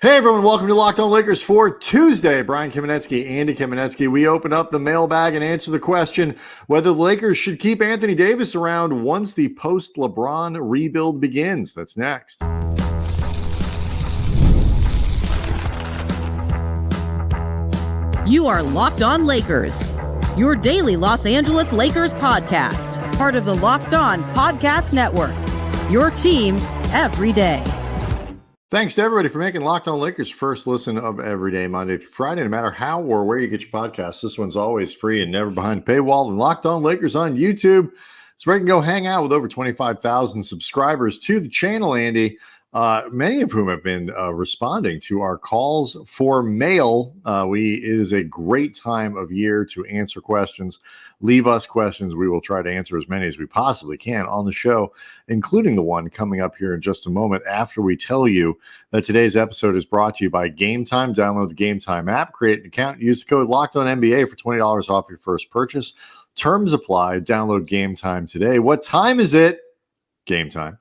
Hey everyone, welcome to Locked On Lakers for Tuesday. Brian Kamenetsky, Andy Kamenetsky. We open up the mailbag and answer the question whether the Lakers should keep Anthony Davis around once the post-LeBron rebuild begins. That's next. You are Locked On Lakers, your daily Los Angeles Lakers podcast, part of the Locked On Podcast Network, your team every day. Thanks to everybody for making Locked On Lakers first listen of every day, Monday through Friday, no matter how or where you get your podcasts. This one's always free and never behind paywall. And Locked On Lakers on YouTube. So where you can go hang out with over 25,000 subscribers to the channel, Andy, many of whom have been responding to our calls for mail. It is a great time of year to answer questions. Leave us questions. We will try to answer as many as we possibly can on the show, including the one coming up here in just a moment after we tell you that today's episode is brought to you by Game Time. Download the Game Time app, create an account, use the code LOCKEDONNBA for $20 off your first purchase. Terms apply. Download Game Time today. What time is it? Game Time.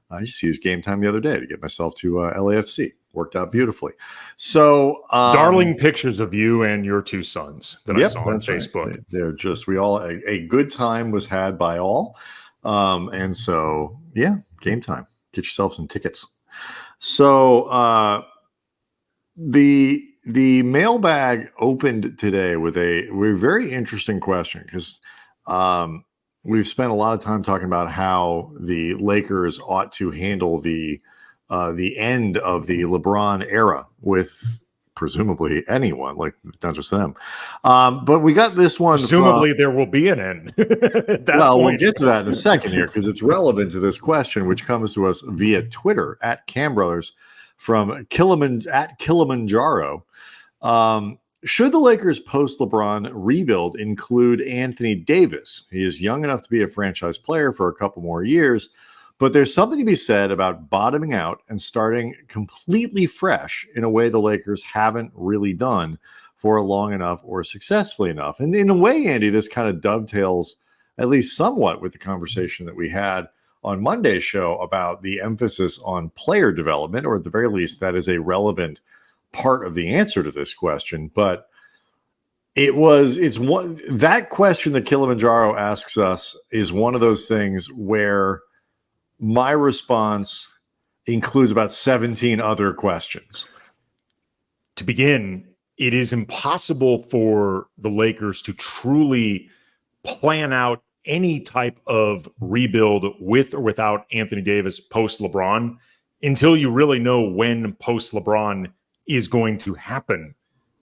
I just used Game Time the other day to get myself to LAFC. Worked out beautifully. So, darling pictures of you and your two sons that I saw on Facebook. Right. They're just, a good time was had by all. And so, yeah, Game Time. Get yourself some tickets. So, the mailbag opened today with a very interesting question because we've spent a lot of time talking about how the Lakers ought to handle the end of the LeBron era with presumably anyone, like not just them. But we got this one. Presumably there will be an end. We'll get to that in a second here because it's relevant to this question, which comes to us via Twitter at Cam Brothers from Kilimanjaro. Should the Lakers post-LeBron rebuild include Anthony Davis? He is young enough to be a franchise player for a couple more years, but there's something to be said about bottoming out and starting completely fresh in a way the Lakers haven't really done for long enough or successfully enough. And in a way, Andy, this kind of dovetails at least somewhat with the conversation that we had on Monday's show about the emphasis on player development, or at the very least, that is a relevant part of the answer to this question. But that question that Kilimanjaro asks us is one of those things where my response includes about 17 other questions. To begin, it is impossible for the Lakers to truly plan out any type of rebuild with or without Anthony Davis post-LeBron until you really know when post-LeBron is going to happen.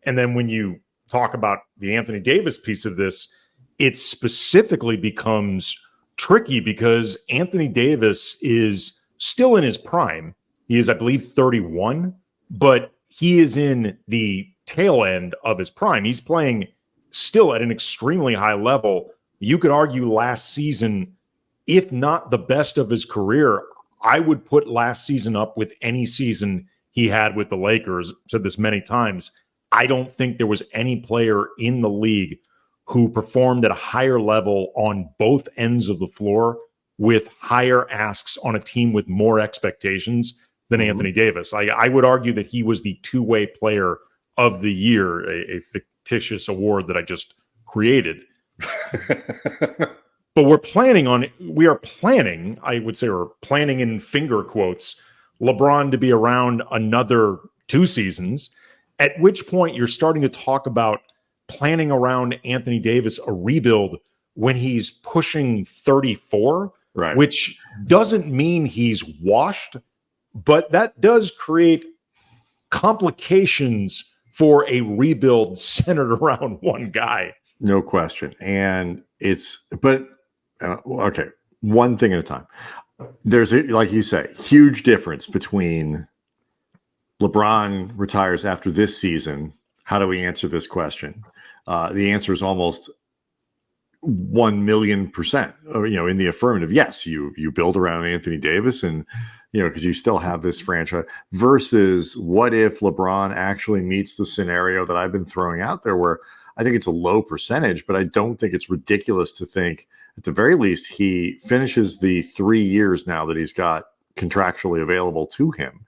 And then when you talk about the Anthony Davis piece of this, it specifically becomes tricky because Anthony Davis is still in his prime. He is, I believe, 31, but he is in the tail end of his prime. He's playing still at an extremely high level. You could argue last season, if not the best of his career, I would put last season up with any season he had with the Lakers. Said this many times. I don't think there was any player in the league who performed at a higher level on both ends of the floor with higher asks on a team with more expectations than Anthony Davis. I would argue that he was the two-way player of the year, a fictitious award that I just created. But we're planning, I would say, we're planning in finger quotes, LeBron to be around another 2 seasons, at which point you're starting to talk about planning around Anthony Davis a rebuild when he's pushing 34, right? Which doesn't mean he's washed, but that does create complications for a rebuild centered around one guy. No question. And okay, one thing at a time. There's, like you say, huge difference between LeBron retires after this season. How do we answer this question? The answer is almost 1,000,000%, in the affirmative. Yes, you build around Anthony Davis and, because you still have this franchise, versus what if LeBron actually meets the scenario that I've been throwing out there where I think it's a low percentage, but I don't think it's ridiculous to think at the very least he finishes the 3 years now that he's got contractually available to him.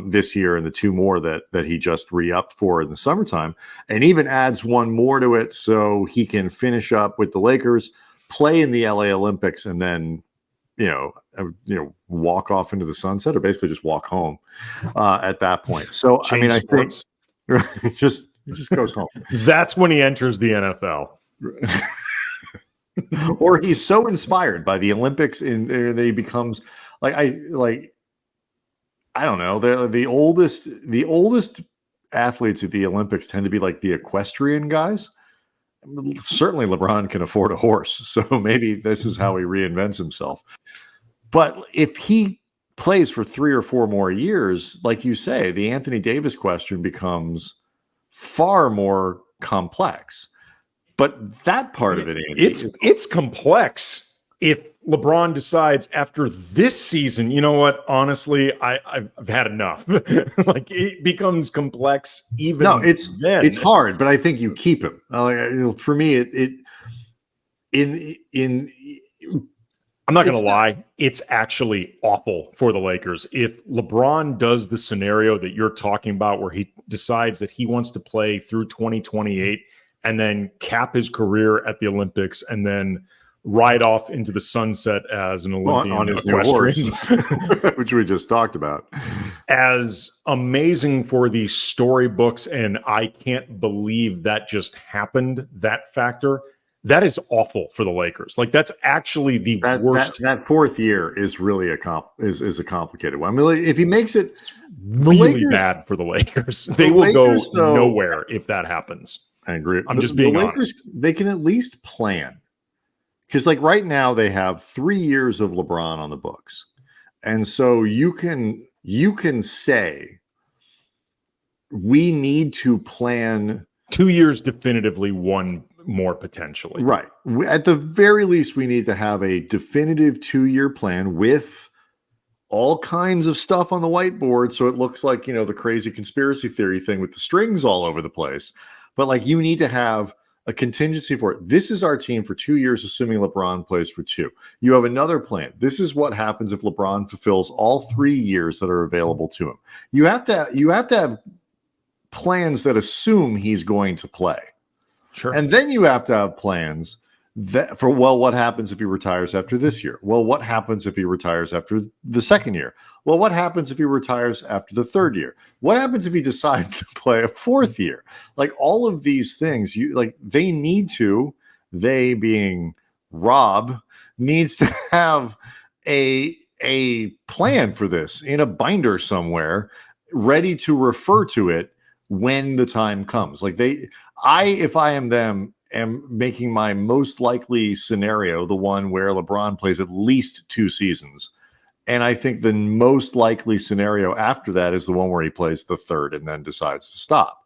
this year and the 2 more that he just re-upped for in the summertime, and even adds 1 more to it so he can finish up with the Lakers, play in the LA Olympics, and then walk off into the sunset, or basically just walk home at that point. So I mean, I think it just goes home. That's when he enters the NFL. Or he's so inspired by the Olympics that he becomes I don't know, the oldest athletes at the Olympics tend to be like the equestrian guys. Certainly LeBron can afford a horse, so maybe this is how he reinvents himself. But if he plays for 3 or 4 more years, like you say, the Anthony Davis question becomes far more complex. But that part of it, Andy, it's complex if LeBron decides after this season, you know what? Honestly, I've had enough. Like, it becomes complex. Even no, it's hard, but I think you keep him. For me, I'm not going to lie. It's actually awful for the Lakers. If LeBron does the scenario that you're talking about, where he decides that he wants to play through 2028 and then cap his career at the Olympics and then ride off into the sunset as an Olympian on his new horse, which we just talked about. As amazing for the storybooks, and I can't believe that just happened, that factor. That is awful for the Lakers. Like, that's actually the worst. That 4th year is really a complicated one. I mean, if he makes it, really bad for the Lakers. They will go nowhere if that happens. I agree. I'm just being honest. Lakers, they can at least plan, because like right now they have 3 years of LeBron on the books, and so you can say we need to plan 2 years definitively, 1 more potentially. Right. At the very least, we need to have a definitive 2-year plan with all kinds of stuff on the whiteboard, so it looks like, the crazy conspiracy theory thing with the strings all over the place. But like, you need to have a contingency for it. This is our team for 2 years, assuming LeBron plays for 2. You have another plan. This is what happens if LeBron fulfills all 3 years that are available to him. You have to have plans that assume he's going to play. Sure. And then you have to have plans that what happens if he retires after this year? Well, what happens if he retires after the 2nd year? Well, what happens if he retires after the 3rd year? What happens if he decides to play a 4th year? Like, all of these things, they being Rob, needs to have a plan for this in a binder somewhere, ready to refer to it when the time comes. Like, if I am them, am making my most likely scenario the one where LeBron plays at least 2 seasons. And I think the most likely scenario after that is the one where he plays the 3rd and then decides to stop.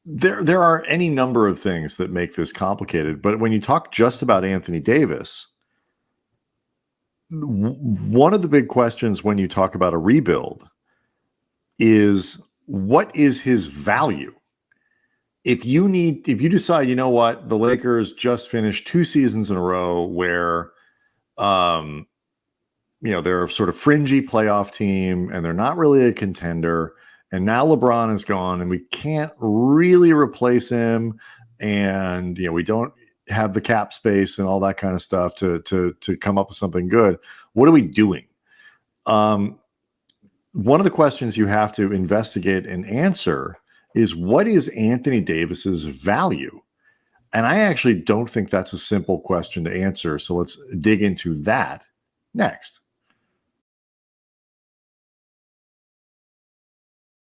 There are any number of things that make this complicated, but when you talk just about Anthony Davis, one of the big questions when you talk about a rebuild is, what is his value? If you decide, you know what, the Lakers just finished 2 seasons in a row where, they're a sort of fringy playoff team and they're not really a contender, and now LeBron is gone and we can't really replace him, and we don't have the cap space and all that kind of stuff to come up with something good. What are we doing? One of the questions you have to investigate and answer is, what is Anthony Davis's value? And I actually don't think that's a simple question to answer. So let's dig into that next.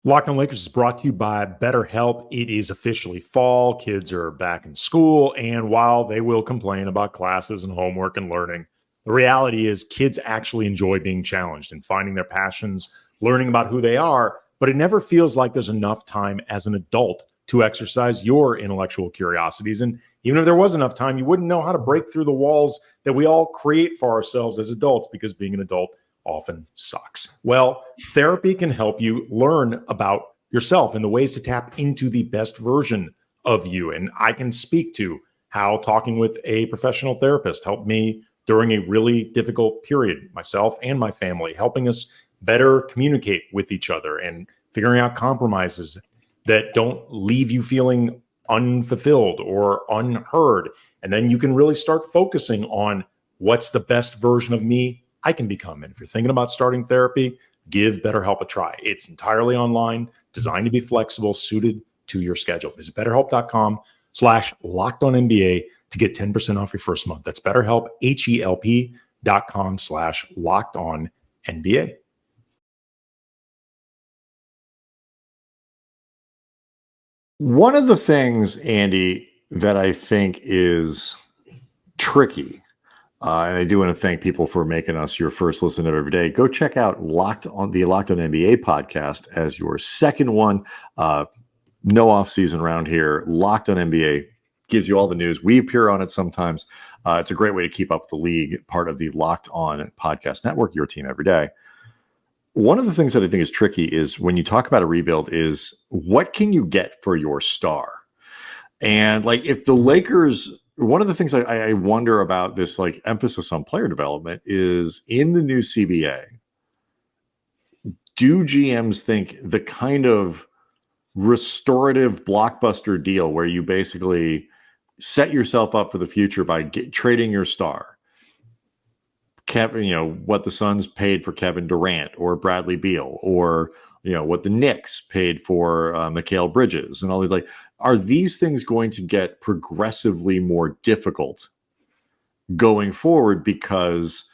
Locked On Lakers is brought to you by BetterHelp. It is officially fall. Kids are back in school. And while they will complain about classes and homework and learning, the reality is kids actually enjoy being challenged and finding their passions, learning about who they are. But it never feels like there's enough time as an adult to exercise your intellectual curiosities. And even if there was enough time, you wouldn't know how to break through the walls that we all create for ourselves as adults, because being an adult often sucks. Well, therapy can help you learn about yourself and the ways to tap into the best version of you. And I can speak to how talking with a professional therapist helped me during a really difficult period, myself and my family, helping us better communicate with each other and figuring out compromises that don't leave you feeling unfulfilled or unheard. And then you can really start focusing on what's the best version of me I can become. And if you're thinking about starting therapy, give BetterHelp a try. It's entirely online, designed to be flexible, suited to your schedule. Visit BetterHelp.com/LockedOnNBA to get 10% off your first month. That's BetterHelp, HELP.com/LockedOnNBA. One of the things, Andy, that I think is tricky, and I do want to thank people for making us your first listen of every day. Go check out the Locked On NBA podcast as your second one. No off season around here. Locked On NBA gives you all the news. We appear on it sometimes. It's a great way to keep up with the league, part of the Locked On podcast network, your team every day. One of the things that I think is tricky is when you talk about a rebuild is what can you get for your star? And like if the Lakers, one of the things I wonder about this like emphasis on player development is in the new CBA, do GMs think the kind of restorative blockbuster deal where you basically set yourself up for the future by trading your star, Kevin, what the Suns paid for Kevin Durant or Bradley Beal, or what the Knicks paid for Mikal Bridges, and all these, like, are these things going to get progressively more difficult going forward because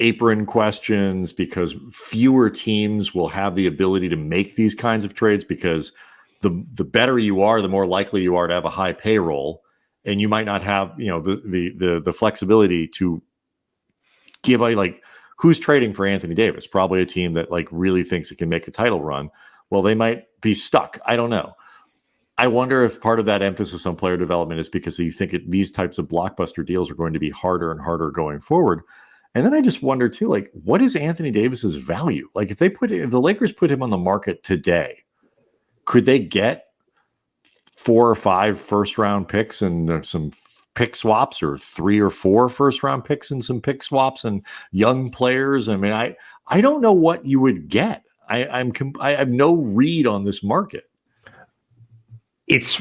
apron questions, because fewer teams will have the ability to make these kinds of trades, because the better you are, the more likely you are to have a high payroll, and you might not have the flexibility to give who's trading for Anthony Davis? Probably a team that like really thinks it can make a title run. Well, they might be stuck. I don't know. I wonder if part of that emphasis on player development is because you think these types of blockbuster deals are going to be harder and harder going forward. And then I just wonder too, like, what is Anthony Davis's value? Like if the Lakers put him on the market today, could they get 4 or 5 first round picks and some pick swaps, or 3 or 4 first round picks and some pick swaps and young players? I mean, I don't know what you would get. I have no read on this market. It's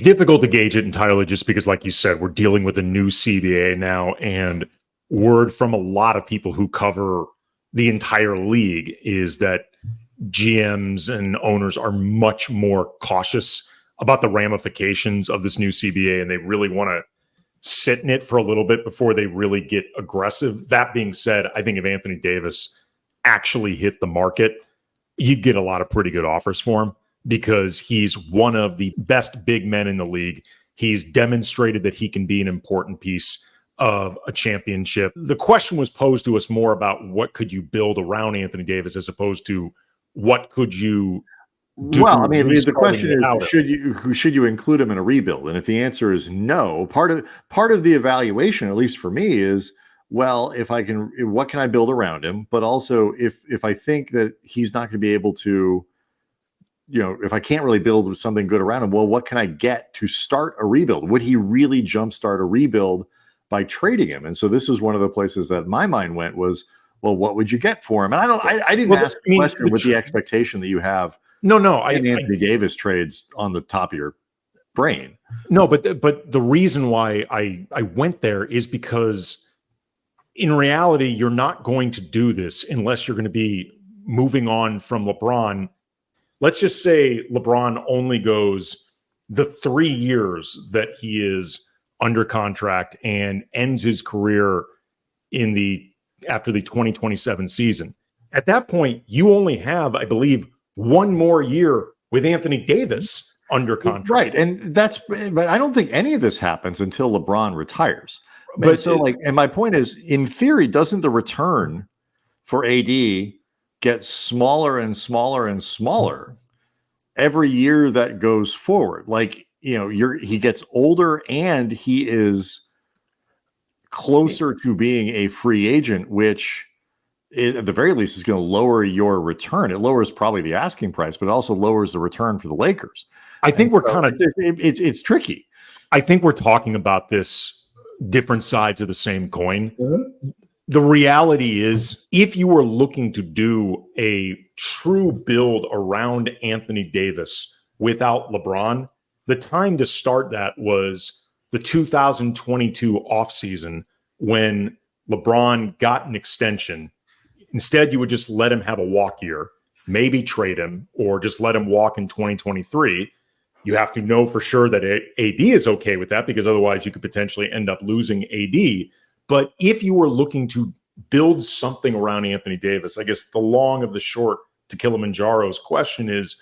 difficult to gauge it entirely just because, like you said, we're dealing with a new CBA now, and word from a lot of people who cover the entire league is that GMs and owners are much more cautious about the ramifications of this new CBA, and they really want to sit in it for a little bit before they really get aggressive. That being said, I think if Anthony Davis actually hit the market, you'd get a lot of pretty good offers for him because he's one of the best big men in the league. He's demonstrated that he can be an important piece of a championship. The question was posed to us more about what could you build around Anthony Davis as opposed to what could you do. Well, I mean, the question is, should you include him in a rebuild? And if the answer is no, part of the evaluation, at least for me, is, well, what can I build around him? But also if I think that he's not going to be able to, if I can't really build something good around him, well, what can I get to start a rebuild? Would he really jumpstart a rebuild by trading him? And so this is one of the places that my mind went was, well, what would you get for him? And I didn't ask the question with the expectation that you have. No, Anthony Davis trades on the top of your brain. No, but the reason why I went there is because in reality, you're not going to do this unless you're going to be moving on from LeBron. Let's just say LeBron only goes the 3 years that he is under contract and ends his career after the 2027 season. At that point, you only have, I believe, 1 more year with Anthony Davis under contract. Right. But I don't think any of this happens until LeBron retires. And my point is, in theory, doesn't the return for AD get smaller and smaller and smaller every year that goes forward? Like, he gets older and he is closer to being a free agent, which at the very least is going to lower your return. It lowers probably the asking price, but it also lowers the return for the Lakers. I think it's tricky. I think we're talking about this different sides of the same coin. Mm-hmm. The reality is, if you were looking to do a true build around Anthony Davis without LeBron, the time to start that was the 2022 offseason when LeBron got an extension. Instead, you would just let him have a walk year, maybe trade him, or just let him walk in 2023. You have to know for sure that AD is okay with that, because otherwise you could potentially end up losing AD. But if you were looking to build something around Anthony Davis, I guess the long of the short to Kilimanjaro's question is,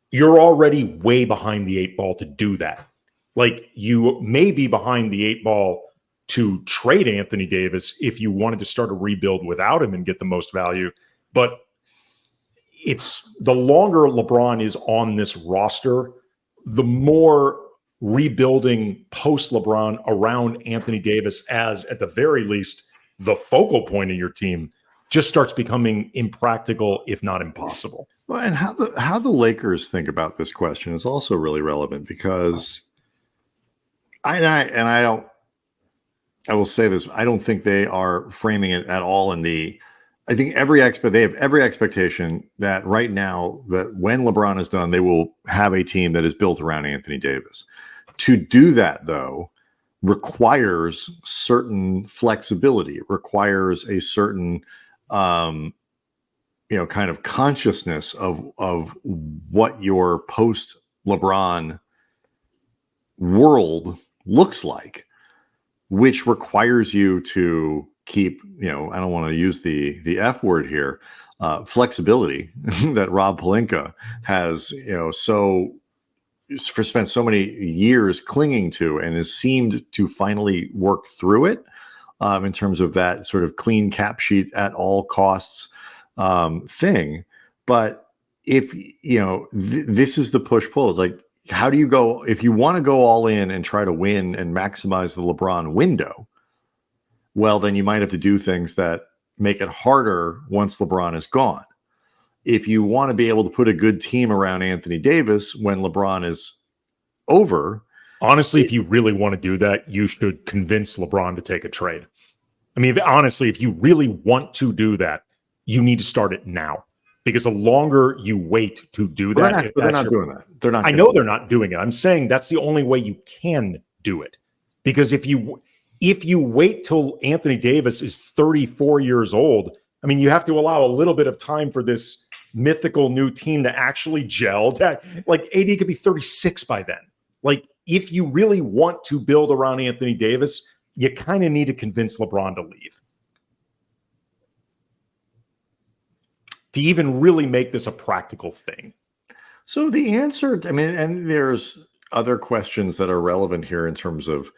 you're already way behind the 8 ball to do that. Like, you may be behind the 8 ball to trade Anthony Davis if you wanted to start a rebuild without him and get the most value. But it's the longer LeBron is on this roster, the more rebuilding post-LeBron around Anthony Davis as, at the very least, the focal point of your team just starts becoming impractical, if not impossible. Well, and how the Lakers think about this question is also really relevant, because I will say this, I don't think they are framing it at all in the, I think they have every expectation that right now, that when LeBron is done, they will have a team that is built around Anthony Davis. To do that, though, requires certain flexibility. It requires a certain, kind of consciousness of what your post-LeBron world looks like, which requires you to keep, I don't want to use the F word here, flexibility that Rob Pelinka has, spent so many years clinging to, and has seemed to finally work through it, in terms of that sort of clean cap sheet at all costs thing. But if, this is the push-pull. It's like, how do you go, if you want to go all in and try to win and maximize the LeBron window, well, then you might have to do things that make it harder once LeBron is gone. If you want to be able to put a good team around Anthony Davis when LeBron is over. Honestly, if you really want to do that, you should convince LeBron to take a trade. I mean, honestly, if you really want to do that, you need to start it now. Because the longer you wait to do that, they're not doing that. They're not. I know they're not doing it. I'm saying that's the only way you can do it. Because if you wait till Anthony Davis is 34 years old, I mean, you have to allow a little bit of time for this mythical new team to actually gel. Like, AD could be 36 by then. Like, if you really want to build around Anthony Davis, you kind of need to convince LeBron to leave. To even really make this a practical thing. So the answer, I mean, and there's other questions that are relevant here in terms of,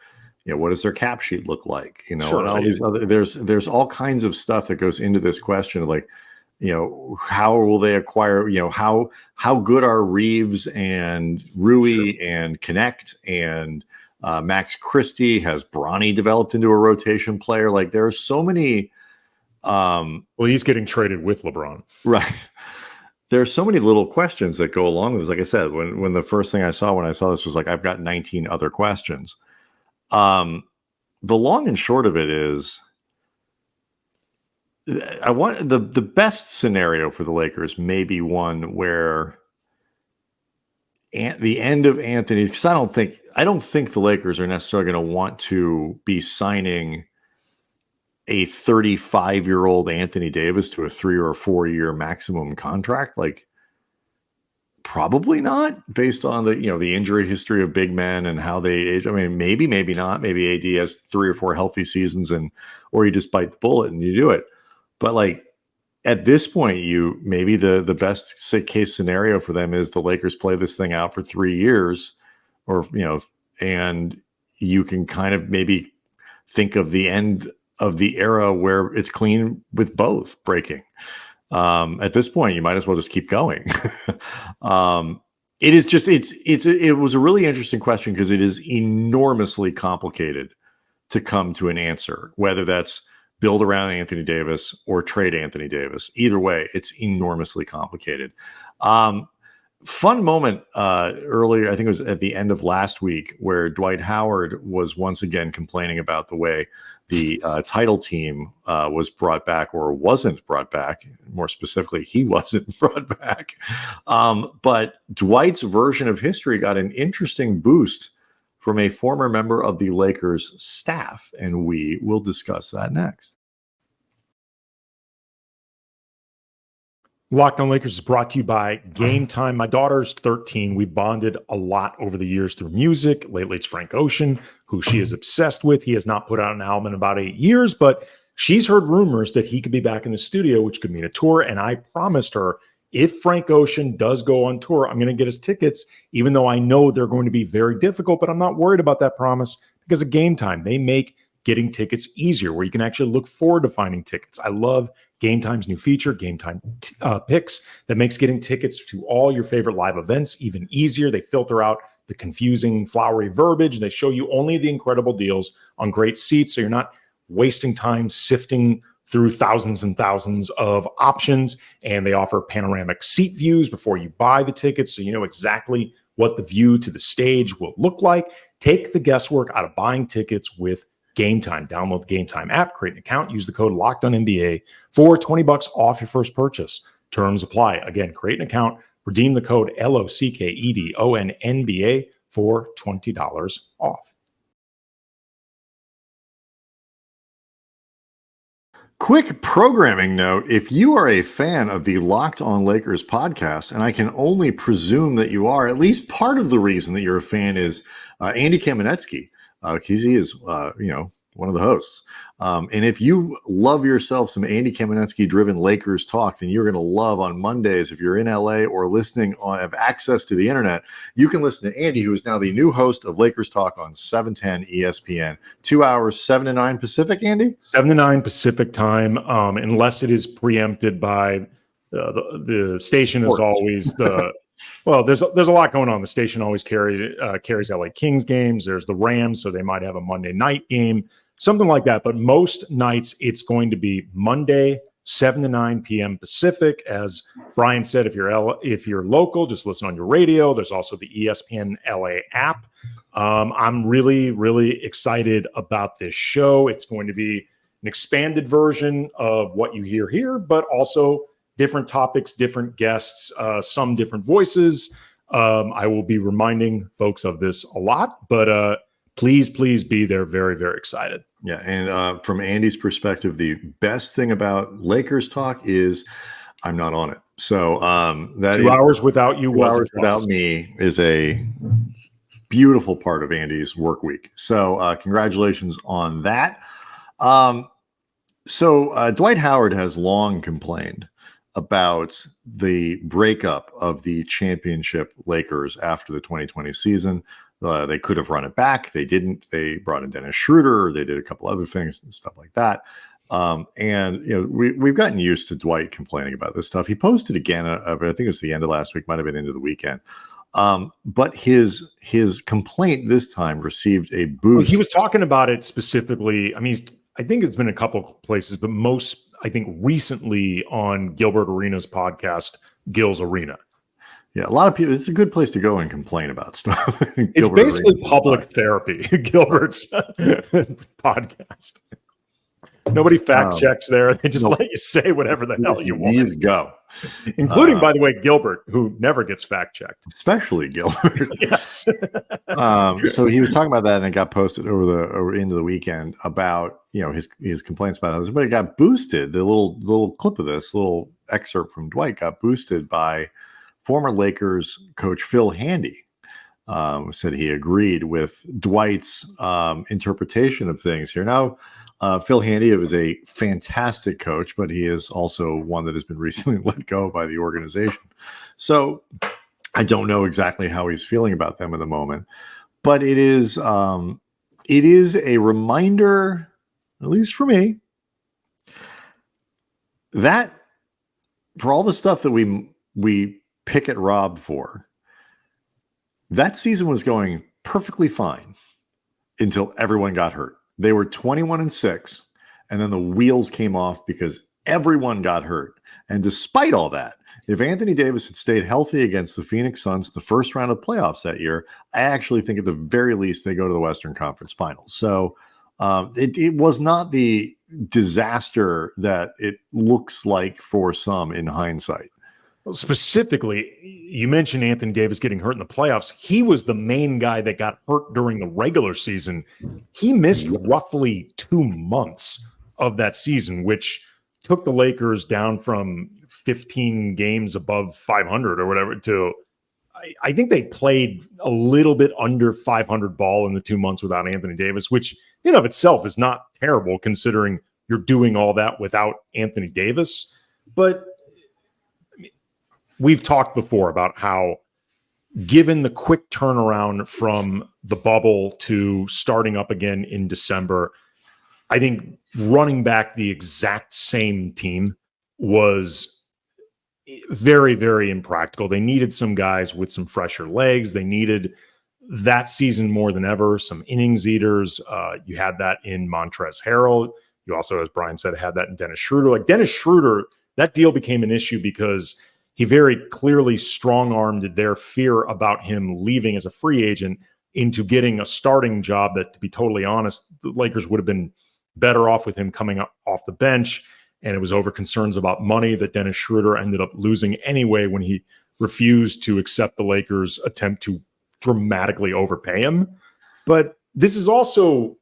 what does their cap sheet look like? Sure, and all these other, there's all kinds of stuff that goes into this question of, like, how will they acquire, how good are Reaves and Rui and Knecht and Max Christie? Has Bronny developed into a rotation player? Like, there are so many. Well, he's getting traded with LeBron. Right. There's so many little questions that go along with this. Like I said, when the first thing I saw when I saw this was like, I've got 19 other questions. The long and short of it is, I want the best scenario for the Lakers may be one where the end of Anthony, because I don't think the Lakers are necessarily going to want to be signing a 35-year-old Anthony Davis to a 3 or 4 year maximum contract. Like, probably not, based on the the injury history of big men and how they age. I mean, maybe not. Maybe AD has 3 or 4 healthy seasons, or you just bite the bullet and you do it. But, like, at this point, maybe the best case scenario for them is the Lakers play this thing out for 3 years, or and you can kind of maybe think of the end of the era where it's clean with both breaking. At this point, you might as well just keep going. It was a really interesting question, because it is enormously complicated to come to an answer, whether that's build around Anthony Davis or trade Anthony Davis. Either way, it's enormously complicated. fun moment earlier, I think it was at the end of last week, where Dwight Howard was once again complaining about the way the title team was brought back or wasn't brought back. More specifically, he wasn't brought back. But Dwight's version of history got an interesting boost from a former member of the Lakers staff, and we will discuss that next. Locked On Lakers is brought to you by Game Time. My daughter's 13. We've bonded a lot over the years through music. Lately, it's Frank Ocean, who she is obsessed with. He has not put out an album in about 8 years, but she's heard rumors that he could be back in the studio, which could mean a tour. And I promised her, if Frank Ocean does go on tour, I'm going to get his tickets, even though I know they're going to be very difficult. But I'm not worried about that promise because of Game Time. They make getting tickets easier, where you can actually look forward to finding tickets. I love Game Time's new feature, Game Time Picks, that makes getting tickets to all your favorite live events even easier. They filter out the confusing, flowery verbiage. They show you only the incredible deals on great seats, so you're not wasting time sifting through thousands and thousands of options. And they offer panoramic seat views before you buy the tickets, so you know exactly what the view to the stage will look like. Take the guesswork out of buying tickets with Game Time. Download the Game Time app, create an account, use the code LOCKEDONNBA for $20 off your first purchase. Terms apply. Again, create an account, redeem the code LOCKEDONNBA for $20 off. Quick programming note: if you are a fan of the Locked On Lakers podcast, and I can only presume that you are, at least part of the reason that you're a fan is Andy Kamenetsky. Because he is, one of the hosts. And if you love yourself some Andy Kamenetsky-driven Lakers talk, then you're going to love on Mondays. If you're in LA or listening on, have access to the internet, you can listen to Andy, who is now the new host of Lakers Talk on 710 ESPN. 2 hours, 7 to 9 Pacific, Andy? 7 to 9 Pacific time, unless it is preempted by the station is always the... Well, there's a lot going on. The station always carries LA Kings games. There's the Rams, so they might have a Monday night game, something like that. But most nights it's going to be Monday, 7 to 9 p.m. Pacific. As Brian said, if you're local, just listen on your radio. There's also the ESPN LA app. I'm really, really excited about this show. It's going to be an expanded version of what you hear here, but also different topics, different guests, some different voices. I will be reminding folks of this a lot, but please be there. Very, very excited. Yeah, and from Andy's perspective, the best thing about Lakers talk is I'm not on it. So that 2 hours without you, 2 hours without me is a beautiful part of Andy's work week. So congratulations on that. So Dwight Howard has long complained about the breakup of the championship Lakers after the 2020 season. They could have run it back. They didn't. They brought in Dennis Schroeder. They did a couple other things and stuff like that. And we've gotten used to Dwight complaining about this stuff. He posted again, I think it was the end of last week, might have been into the weekend. But his complaint this time received a boost. Well, he was talking about it specifically. I mean, I think it's been a couple places, but most, I think, recently on Gilbert Arenas' podcast, Gil's Arena. Yeah, a lot of people, it's a good place to go and complain about stuff. It's basically public therapy, Gilbert's podcast. Nobody fact checks there. They just let you say whatever the hell you want. You go. Including, by the way, Gilbert, who never gets fact checked. Especially Gilbert. Yes. So he was talking about that, and it got posted over into the weekend about his complaints about others. But it got boosted. The little clip of this little excerpt from Dwight got boosted by former Lakers coach Phil Handy. Said he agreed with Dwight's interpretation of things here. Now, Phil Handy is a fantastic coach, but he is also one that has been recently let go by the organization. So I don't know exactly how he's feeling about them in the moment, but it is a reminder, at least for me, that for all the stuff that we pick at Rob for, that season was going perfectly fine until everyone got hurt. They were 21-6, and then the wheels came off because everyone got hurt. And despite all that, If Anthony Davis had stayed healthy against the Phoenix Suns the first round of the playoffs that year, I actually think at the very least they go to the Western Conference Finals. So it was not the disaster that it looks like for some in hindsight. Well, specifically, you mentioned Anthony Davis getting hurt in the playoffs. He was the main guy that got hurt during the regular season. He missed roughly 2 months of that season, which took the Lakers down from 15 games above 500 or whatever to, I think they played a little bit under 500 ball in the 2 months without Anthony Davis, which in of itself is not terrible considering you're doing all that without Anthony Davis. But we've talked before about how, given the quick turnaround from the bubble to starting up again in December, I think running back the exact same team was very, very impractical. They needed some guys with some fresher legs. They needed that season more than ever some innings eaters. You had that in Montrezl Harrell. You also, as Brian said, had that in Dennis Schroeder. Like Dennis Schroeder, that deal became an issue because he very clearly strong-armed their fear about him leaving as a free agent into getting a starting job that, to be totally honest, the Lakers would have been better off with him coming up off the bench. And it was over concerns about money that Dennis Schroeder ended up losing anyway when he refused to accept the Lakers' attempt to dramatically overpay him. But this is also,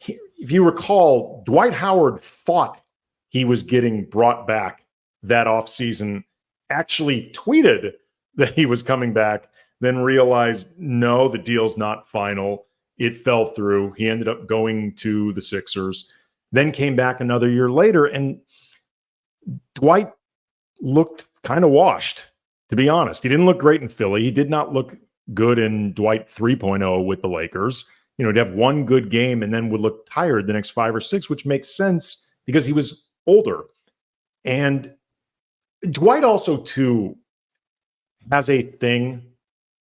if you recall, Dwight Howard thought he was getting brought back that offseason, actually tweeted that he was coming back, then realized, no, the deal's not final. It fell through. He ended up going to the Sixers, then came back another year later. And Dwight looked kind of washed, to be honest. He didn't look great in Philly. He did not look good in Dwight 3.0 with the Lakers. You know, he'd have one good game and then would look tired the next 5 or 6, which makes sense because he was older. And Dwight also, too, has a thing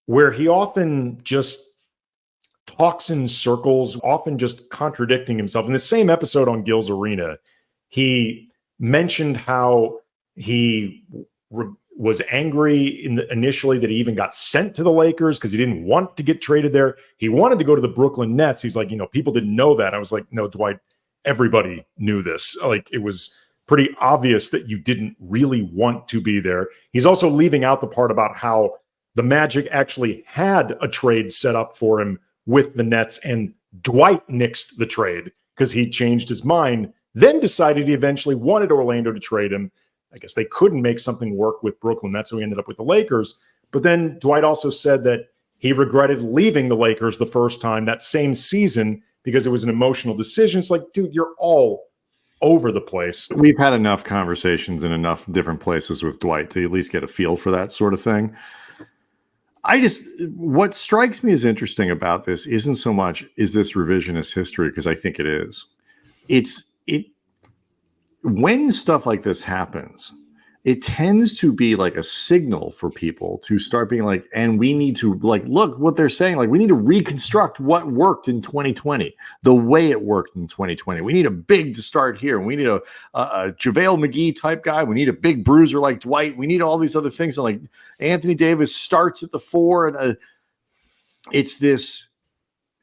where he often just talks in circles, often just contradicting himself. In the same episode on Gil's Arena, he mentioned how he was angry initially that he even got sent to the Lakers because he didn't want to get traded there. He wanted to go to the Brooklyn Nets. He's like, people didn't know that. I was like, no, Dwight, everybody knew this. Like, it was pretty obvious that you didn't really want to be there. He's also leaving out the part about how the Magic actually had a trade set up for him with the Nets, and Dwight nixed the trade because he changed his mind, then decided he eventually wanted Orlando to trade him. I guess they couldn't make something work with Brooklyn. That's how he ended up with the Lakers. But then Dwight also said that he regretted leaving the Lakers the first time that same season because it was an emotional decision. It's like, dude, you're all over the place. We've had enough conversations in enough different places with Dwight to at least get a feel for that sort of thing. What strikes me as interesting about this isn't so much is this revisionist history, because I think it is. When stuff like this happens, it tends to be like a signal for people to start being like, and we need to look what they're saying. Like, we need to reconstruct what worked in 2020, the way it worked in 2020. We need a big to start here. We need a JaVale McGee type guy. We need a big bruiser like Dwight. We need all these other things. And like Anthony Davis starts at the 4, and it's this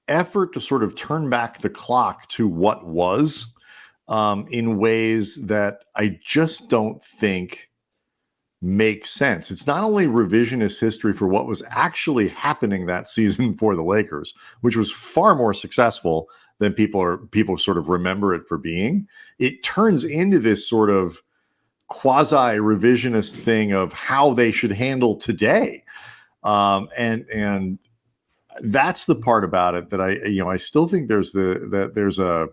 effort to sort of turn back the clock to what was, in ways that I just don't think make sense. It's not only revisionist history for what was actually happening that season for the Lakers, which was far more successful than people sort of remember it for being. It turns into this sort of quasi revisionist thing of how they should handle today. And that's the part about it that I still think there's a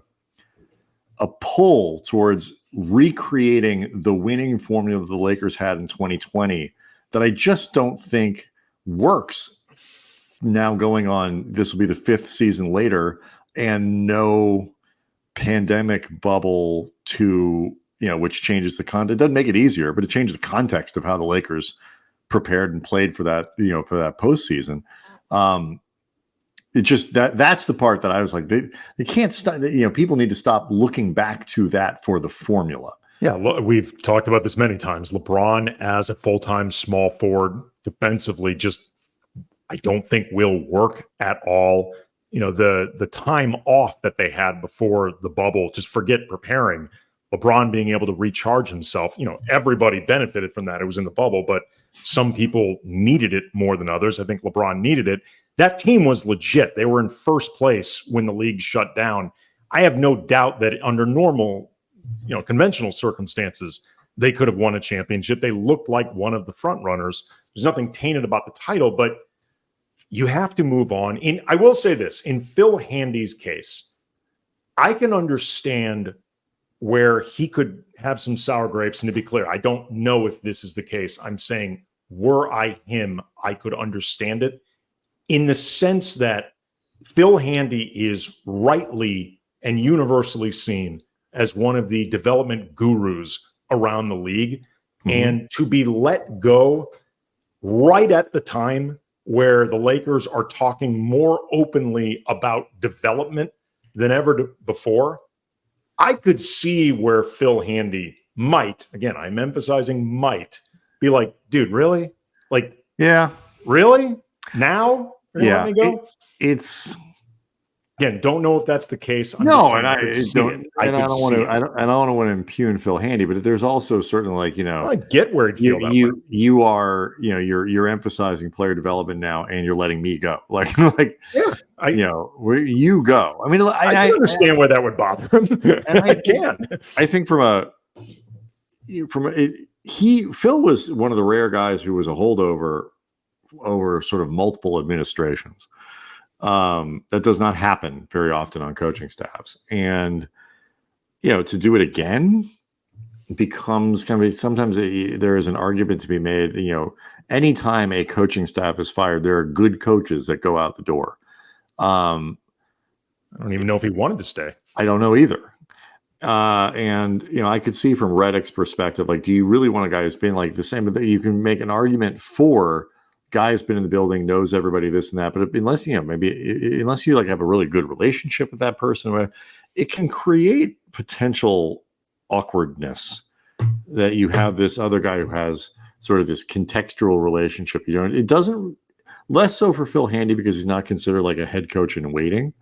pull towards recreating the winning formula that the Lakers had in 2020 that I just don't think works now going on. This will be the 5th season later, and no pandemic bubble which changes the content. It doesn't make it easier, but it changes the context of how the Lakers prepared and played for that, for that postseason. It just that's the part that I was like, they can't stop. People need to stop looking back to that for the formula. Yeah, we've talked about this many times. LeBron as a full-time small forward defensively I don't think will work at all. The time off that they had before the bubble, just forget preparing. LeBron being able to recharge himself, everybody benefited from that. It was in the bubble, but some people needed it more than others. I think LeBron needed it. That team was legit. They were in first place when the league shut down. I have no doubt that under normal, conventional circumstances, they could have won a championship. They looked like one of the front runners. There's nothing tainted about the title, but you have to move on. I will say this, in Phil Handy's case, I can understand where he could have some sour grapes. And to be clear, I don't know if this is the case. I'm saying, were I him, I could understand it in the sense that Phil Handy is rightly and universally seen as one of the development gurus around the league. Mm-hmm. And to be let go right at the time where the Lakers are talking more openly about development than ever before, I could see where Phil Handy might, again, I'm emphasizing might, be like, dude, really? Like, yeah, really? Now? Yeah, let me go? It's again, don't know if that's the case. I don't want to impugn Phil Handy, but there's also certain I get where you are, you're emphasizing player development now, and you're letting me go. You go. I mean, I can understand why that would bother him. And I can. I think Phil was one of the rare guys who was a holdover over sort of multiple administrations. That does not happen very often on coaching staffs. And, to do it again becomes sometimes there is an argument to be made, anytime a coaching staff is fired, there are good coaches that go out the door. I don't even know if he wanted to stay. I don't know either. And, I could see from Reddick's perspective, do you really want a guy who's been the same, but you can make an argument for guy has been in the building, knows everybody, this and that. But unless you have a really good relationship with that person, it can create potential awkwardness that you have this other guy who has sort of this contextual relationship. It doesn't, less so for Phil Handy because he's not considered like a head coach in waiting.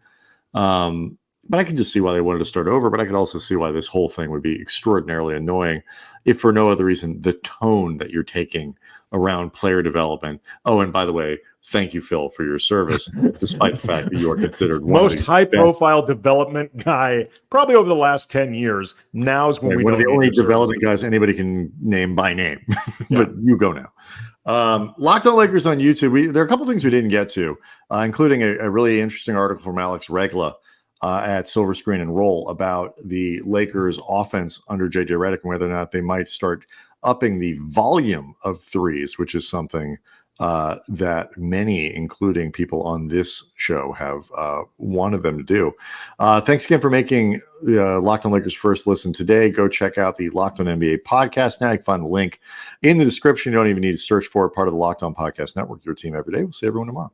But I can just see why they wanted to start over. But I could also see why this whole thing would be extraordinarily annoying if for no other reason, the tone that you're taking around player development. Oh, and by the way, thank you, Phil, for your service, despite the fact that you are considered most high-profile development guy probably over the last 10 years. Now's when one of the only development guys anybody can name by name. But you go now. Locked On Lakers on YouTube. There are a couple things we didn't get to, including a really interesting article from Alex Regla at Silver Screen and Roll about the Lakers offense under JJ Redick and whether or not they might start upping the volume of threes, which is something that many, including people on this show, have wanted them to do. Thanks again for making Locked On Lakers first listen today. Go check out the Locked On NBA podcast. Now you can find the link in the description. You don't even need to search for it. Part of the Locked On Podcast Network, your team every day. We'll see everyone tomorrow.